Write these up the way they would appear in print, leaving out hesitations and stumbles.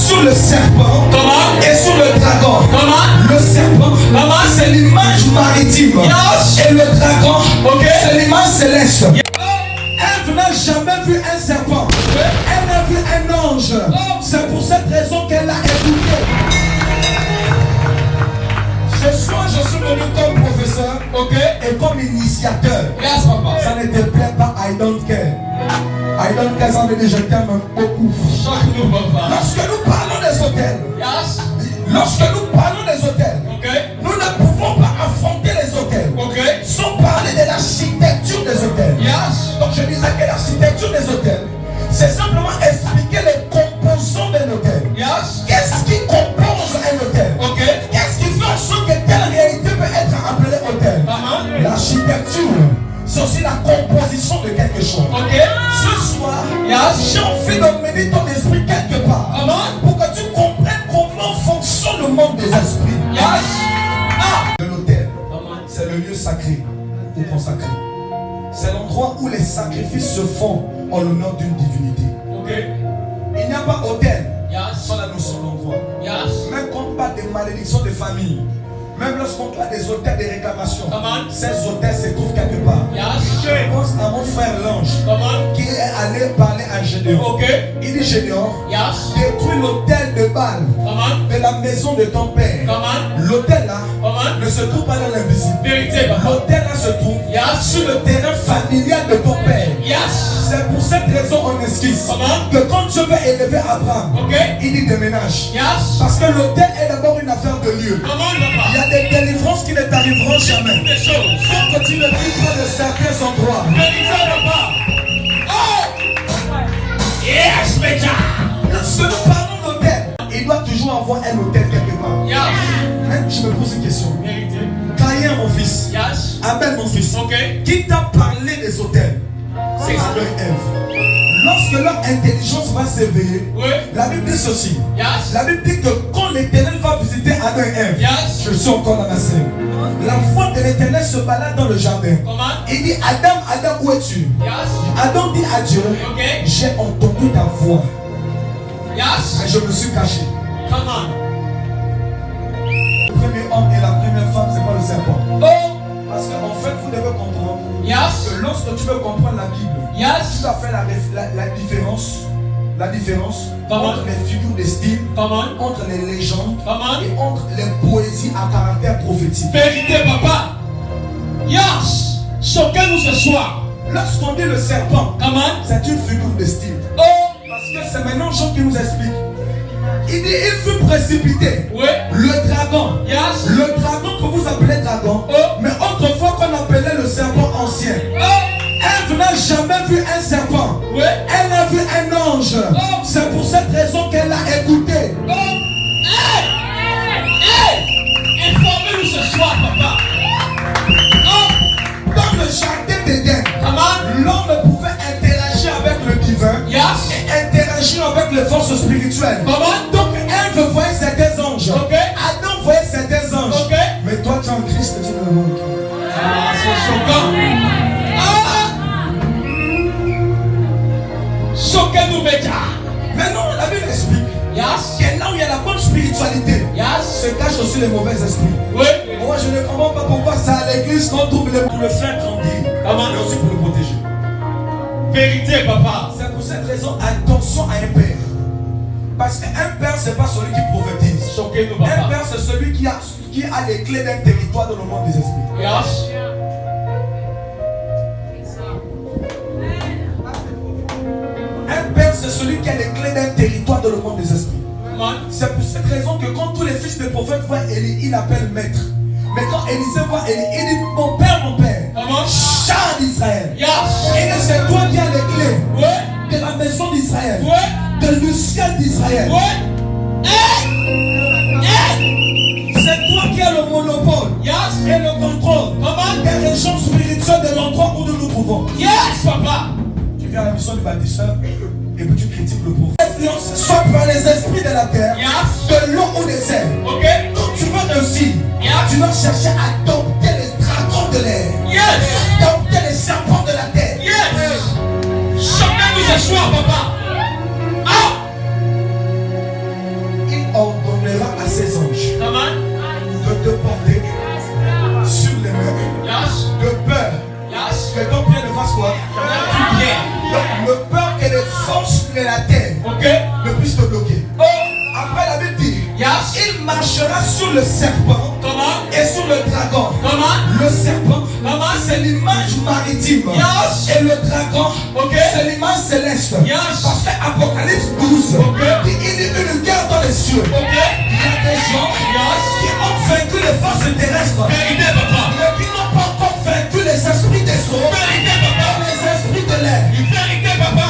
sur le serpent et sur le dragon. Le serpent, c'est l'image maritime. Et le dragon, c'est l'image céleste. Ève n'a jamais vu un serpent. Elle a vu un ange. C'est pour cette raison qu'elle l'a écouté. Ce soir, je suis venu comme professeur et comme initiateur. Ça ne te plaît pas, I don't care. I don't care, ça veut dire je t'aime beaucoup. Lorsque nous parlons des hôtels, nous ne pouvons pas affronter les hôtels sans parler de l'architecture des hôtels. Donc je disais que l'architecture des hôtels, c'est simplement expliquer les composants d'un hôtel. Qu'est-ce qui compose un hôtel? Qu'est-ce qui fait en sorte que telle réalité peut être appelée hôtel? L'architecture, c'est aussi la composition de quelque chose. Ce soir, j'ai envie d'emmener ton esprit quelque part pour que tu comprennes comment fonctionne le monde des esprits. De l'hôtel, c'est le lieu sacré ou consacré. C'est l'endroit où les sacrifices se font en l'honneur d'une divinité. Il n'y a pas hôtel sans la notion d'endroit. Même quand on parle des malédictions de famille, même lorsqu'on parle des hôtels de réclamation, ces hôtels se trouvent quelque part. Je pense à mon frère Lange qui est allé parler à Gédéon. Il dit Gédéon, détruis l'hôtel de Baal de la maison de ton père. L'hôtel là ne se trouve pas dans l'invisible. L'hôtel là se trouve sur le terrain familial de ton père. C'est pour cette raison on esquisse que quand Dieu veut élever Abraham, il dit déménage. Parce que l'hôtel est d'abord une affaire de lieu. Il y a des délivrances qui ne t'arriveront jamais. Quand tu ne vis pas de certains endroits. Lorsque nous parlons d'hôtel, il doit toujours avoir un hôtel quelque part. Même je me pose une question. Caïn mon fils, Abel mon fils, qui t'a parlé des hôtels? C'est Adam et Ève. Lorsque leur intelligence va s'éveiller, la Bible dit ceci. La Bible dit que quand l'Éternel va visiter Adam et Ève, je suis encore dans la scène. La voix de l'Éternel se balade dans le jardin. Il dit Adam, Adam, où es-tu? Adam dit à Dieu, j'ai entendu ta voix. Mais je me suis caché. Le premier homme et la première femme, c'est pas le serpent. Parce qu'en fait, vous devez comprendre que lorsque tu veux comprendre la Bible, tu dois faire la différence entre les figures de style, entre les légendes et entre les poésies à caractère prophétique. Vérité, papa. Choquez-nous ce soir. Lorsqu'on dit le serpent, c'est une figure de style. Parce que c'est maintenant Jean qui nous explique. Il dit il fut précipité. Le dragon. Le dragon que vous appelez dragon. Mais autrefois qu'on appelait le serpent ancien. Ève n'a jamais vu un serpent. Elle a vu un ange. C'est pour cette raison qu'elle l'a écouté. Informez-nous ce soir, papa. Dans le jardin d'Éden, l'homme pouvait interagir avec le divin et interagir avec les forces spirituelles. Donc Ève voyait certains anges. Adam voyait certains anges. Mais toi tu es en Christ, tu ne le vois pas. C'est choquant. Choquez-nous, médias. Maintenant la Bible explique que là où il y a la bonne spiritualité, se cachent aussi les mauvais esprits. Moi je ne comprends pas pourquoi c'est à l'église qu'on trouve pour le faire grandir, mais aussi pour le protéger. Vérité, papa. C'est pour cette raison, attention à un père. Parce qu'un père, c'est pas celui qui prophétise. Choquez-nous, papa. Un père, c'est celui qui a les clés d'un territoire dans le monde des esprits. Un père, c'est celui qui a les clés d'un territoire dans le monde des esprits. C'est pour cette raison que quand tous les fils des prophètes voient Élie, il appelle maître. Mais quand Élisée voit Élie, il dit mon père, char d'Israël. Il dit c'est toi qui as les clés de la maison d'Israël, de l'Uciel d'Israël. C'est toi qui as le monopole et le contrôle des régions spirituelles de l'endroit où nous nous trouvons. Papa. Tu viens à la mission du bâtisseur et puis tu critiques le pauvre. Influence soit par les esprits de la terre, de l'eau ou des airs. Donc tu veux réussir, tu dois chercher à dompter les dragons de l'air, dompter les serpents de la terre. Choquez-nous ce soir, papa. quoi? Donc, le peur que les forces de la terre ne puissent te bloquer. Après la Bible dit, il marchera sur le serpent et sur le dragon. Le serpent, c'est l'image maritime. Et le dragon, c'est l'image céleste. Parce que Apocalypse 12, il y a une guerre dans les cieux. Il y a des gens qui ont vaincu les forces terrestres, mais qui n'ont pas encore vaincu les esprits des eaux, les esprits de l'air.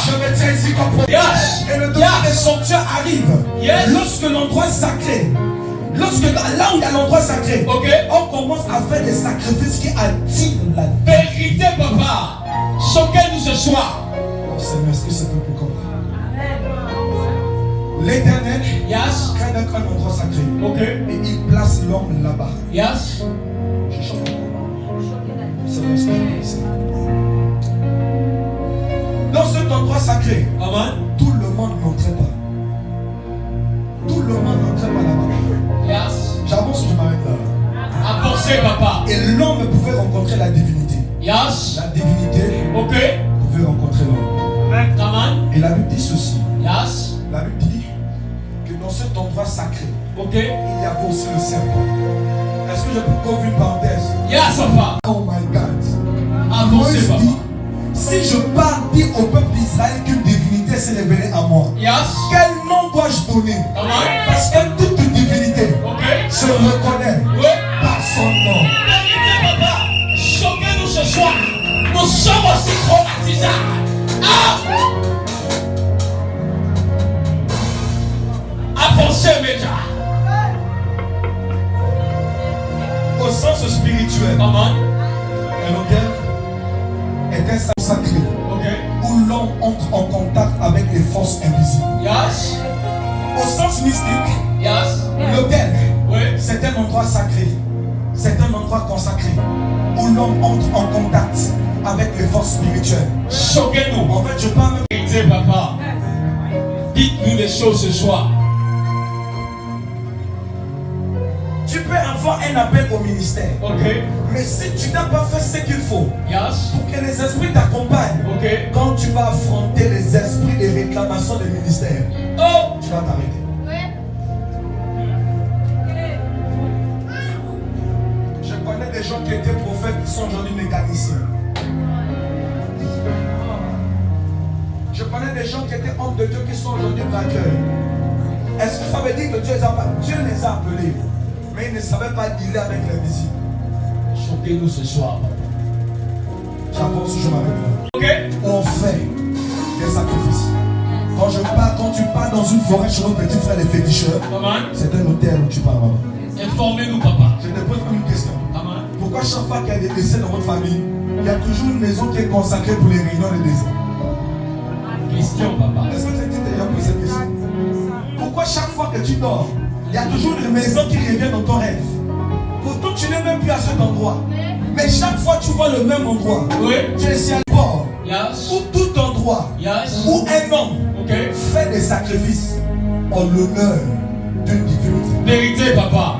Je me tiens ici comme pour et le devoir des sanctuaires arrive. Lorsque l'endroit sacré, là où il y a l'endroit sacré, on commence à faire des sacrifices qui attirent la vérité, papa. Choquez-nous ce soir. Oh Seigneur, est-ce que c'est peu plus comprendre? L'Éternel crée un endroit sacré. Et il place l'homme là-bas. Je chante encore. Seigneur, est-ce que je sais? Dans cet endroit sacré, tout le monde n'entrait pas. Tout le monde n'entrait pas là-bas. J'avance, je m'arrête là. Avancez, papa. Et l'homme pouvait rencontrer la divinité. La divinité pouvait rencontrer l'homme. Et la Bible dit ceci. La Bible dit que dans cet endroit sacré, il y avait aussi le serpent. Est-ce que je peux ouvrir une parenthèse? Papa. Oh my God. Avancez, papa. Si je pars dire au peuple d'Israël qu'une divinité s'est révélée à moi, quel nom dois-je donner? Parce que toute divinité se reconnaît par son nom. Papa, choquez-nous ce soir. Nous sommes aussi traumatisés. Avancez, média. Au sens spirituel, un hôtel est un sacré où l'homme entre en contact avec les forces invisibles. Au sens mystique, l'autel, c'est un endroit sacré, c'est un endroit consacré où l'homme entre en contact avec les forces spirituelles. Choquez-nous. En fait, je parle même. Vérité, papa. Dites-nous les choses ce soir. Tu peux avoir un appel au ministère. Mais si tu n'as pas fait ce qu'il faut pour que les esprits t'accompagnent, quand tu vas affronter les esprits des réclamations des ministères, tu vas t'arrêter. Je connais des gens qui étaient prophètes qui sont aujourd'hui mécaniciens. Je connais des gens qui étaient hommes de Dieu qui sont aujourd'hui braqueurs. Est-ce que ça veut dire que Dieu les a appelés? Mais ils ne savaient pas dealer avec l'invisible. Choquez-nous ce soir. J'avance, je m'arrête là. On fait des sacrifices. Quand tu pars dans une forêt chez nos petits frères les féticheurs, c'est un hôtel où tu pars là-bas. Informez-nous, papa. Je te pose une question. Pourquoi chaque fois qu'il y a des décès dans votre famille, il y a toujours une maison qui est consacrée pour les réunions de décès? Question, papa. Est-ce que tu t'es déjà posé cette question? Pourquoi chaque fois que tu dors, il y a toujours une maison qui revient dans ton rêve? Pourtant tu n'es même plus à cet endroit. Mais chaque fois tu vois le même endroit. Tu es sur un bord. Ou tout endroit où un homme fait des sacrifices en l'honneur d'une divinité. Vérité, papa.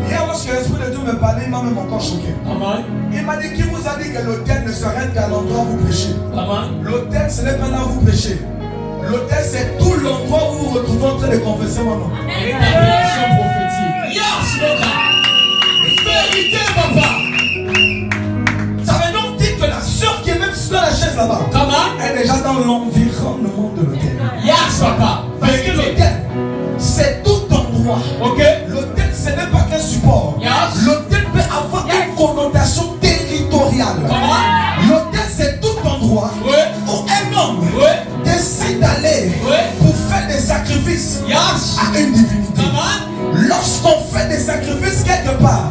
Hier lorsque l'Esprit de Dieu me parlait, il m'a même encore choqué. Il m'a dit, qui vous a dit que l'autel ne s'arrête qu'à l'endroit où vous prêchez? L'autel ce n'est pas là où vous prêchez. L'autel c'est tout l'endroit où vous vous retrouvez en train de confesser mon nom. Révélation prophétique. Vérité, papa. Ça veut donc dire que la soeur qui est même sur la chaise là-bas, elle est déjà dans l'environnement de l'autel. Papa. Parce que l'autel, c'est tout endroit. L'autel, ce n'est pas qu'un support. L'autel peut avoir une connotation territoriale. L'autel, c'est tout endroit où un homme décide d'aller pour faire des sacrifices à une divinité. Lorsqu'on fait des sacrifices quelque part,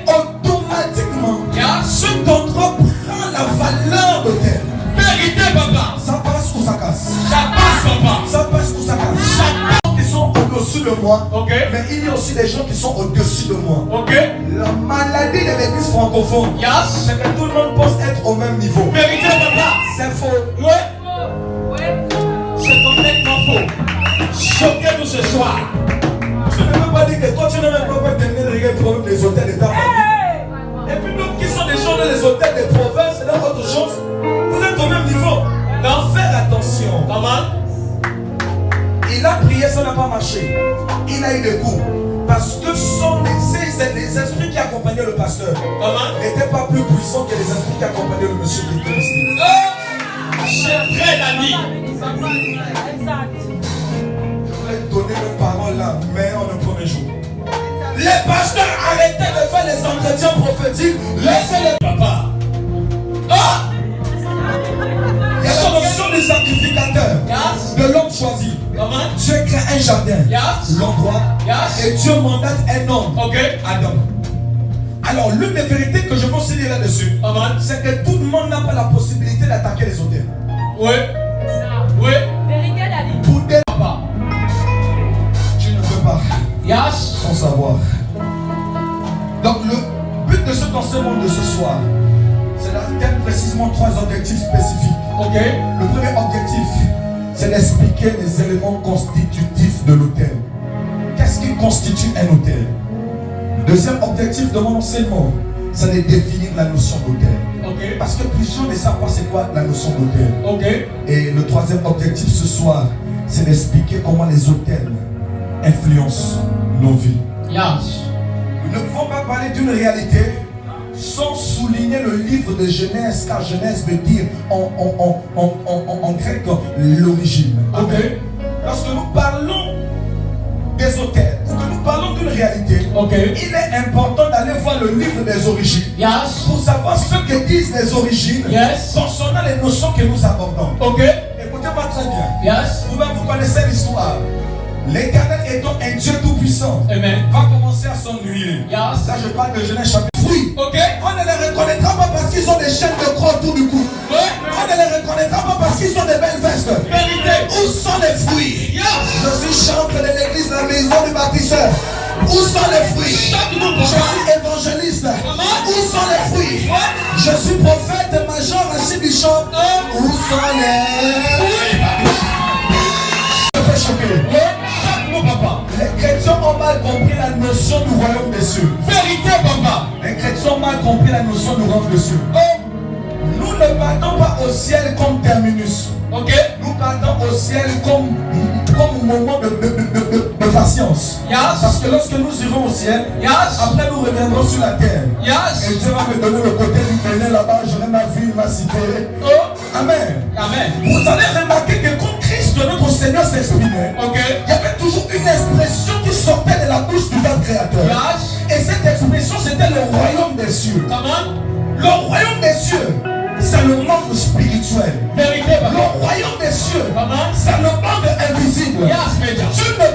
automatiquement, cet endroit prend la valeur d'autel. Vérité, papa. Ça passe ou ça casse? Ça passe, papa. Ça passe ou ça casse? Qui sont au-dessus de moi, mais il y a aussi des gens qui sont au-dessus de moi. La maladie de l'église francophone, c'est que tout le monde pense être au même niveau. Vérité, papa. C'est faux. C'est complètement faux. Choquez-nous ce soir. Je ne veux pas dire que toi tu n'as même pas terminé les problèmes des hôtels de ta famille. Et puis d'autres qui sont des gens dans les hôtels des provinces, c'est autre chose. Vous êtes Il a prié, ça n'a pas marché. Il a eu des coups. Parce que les esprits qui accompagnaient le pasteur n'étaient pas plus puissants que les esprits qui accompagnaient le monsieur qui était ici. C'est vrai, Dani. Je voulais donner mes paroles là, mais en le premier jour. Les pasteurs arrêtaient de faire les entretiens prophétiques. Laissez-les. Papa. Il y a la notion du sacrificateur, de l'homme choisi. Dieu crée un jardin, l'endroit, et Dieu mandate un homme, Adam. Alors, l'une des vérités que je veux aussi dire là-dessus, c'est que tout le monde n'a pas la possibilité d'attaquer les auteurs. Oui. Oui. Vérité, Dani. Pour des papas, tu ne peux pas, sans savoir. Donc, le but de cet enseignement de ce soir, c'est d'atteindre précisément 3 objectifs spécifiques. Le premier objectif, c'est d'expliquer les éléments constitutifs de l'autel. Qu'est-ce qui constitue un autel? Le deuxième objectif de mon enseignement, c'est de définir la notion d'autel. Parce que plusieurs ne savent pas c'est quoi la notion d'autel. Et le troisième objectif ce soir, c'est d'expliquer comment les autels influencent nos vies. Nous ne pouvons pas parler d'une réalité sans souligner le livre de Genèse, car Genèse veut dire en grec l'origine. Lorsque nous parlons des autels, ou que nous parlons d'une réalité, il est important d'aller voir le livre des origines pour savoir ce que disent les origines concernant les notions que nous abordons. Écoutez-moi très bien. Vous connaissez l'histoire. L'Éternel étant un Dieu tout-puissant va commencer à s'ennuyer. Là je parle de Genèse chapitre. Fruits. On ne les reconnaîtra pas parce qu'ils ont des chaînes de croix autour du cou. On ne les reconnaîtra pas parce qu'ils ont des belles vestes. Où sont les fruits? Je suis chantre de l'église de la maison du bâtisseur. Où sont les fruits? Je suis évangéliste. Où sont les fruits? Je suis prophète major archibishop. Où sont les fruits? Je peux choquer. Les chrétiens ont mal compris la notion du royaume des cieux. Vérité, papa. Les chrétiens ont mal compris la notion du royaume des cieux. Nous ne partons pas au ciel comme terminus. Nous partons au ciel comme moment de patience. Parce que lorsque nous irons au ciel, après nous reviendrons sur la terre. Et Dieu va me donner le côté du Bénin là-bas. J'aurai ma ville, ma cité. Amen. Vous allez remarquer que quand Christ, notre Seigneur, s'exprimait, il y avait toujours une expression qui sortait de la bouche du Père créateur. Et cette expression, c'était le royaume des cieux. Le royaume des cieux, c'est le monde spirituel. Le royaume des cieux, c'est le monde invisible. Tu ne